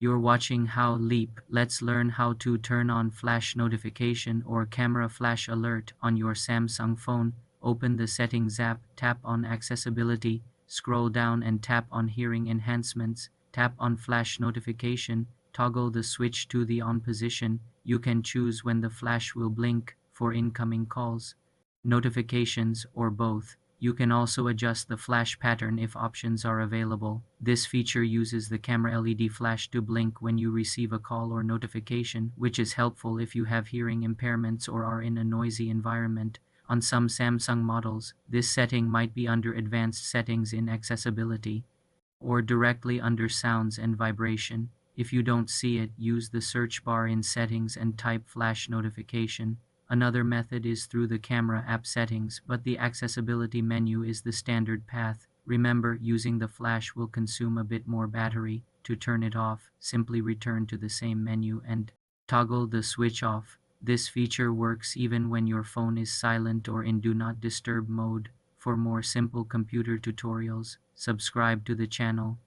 You're watching How Leap. Let's learn how to turn on flash notification or camera flash alert on your Samsung phone. Open the settings app, tap on accessibility, scroll down and tap on hearing enhancements, tap on flash notification, toggle the switch to the on position. You can choose when the flash will blink for incoming calls, notifications, or both. You can also adjust the flash pattern if options are available. This feature uses the camera LED flash to blink when you receive a call or notification, which is helpful if you have hearing impairments or are in a noisy environment. On some Samsung models, this setting might be under Advanced Settings in Accessibility, or directly under Sounds and Vibration. If you don't see it, use the search bar in Settings and type Flash Notification. Another method is through the camera app settings, but the accessibility menu is the standard path. Remember, using the flash will consume a bit more battery. To turn it off, simply return to the same menu and toggle the switch off. This feature works even when your phone is silent or in Do Not Disturb mode. For more simple computer tutorials, subscribe to the channel.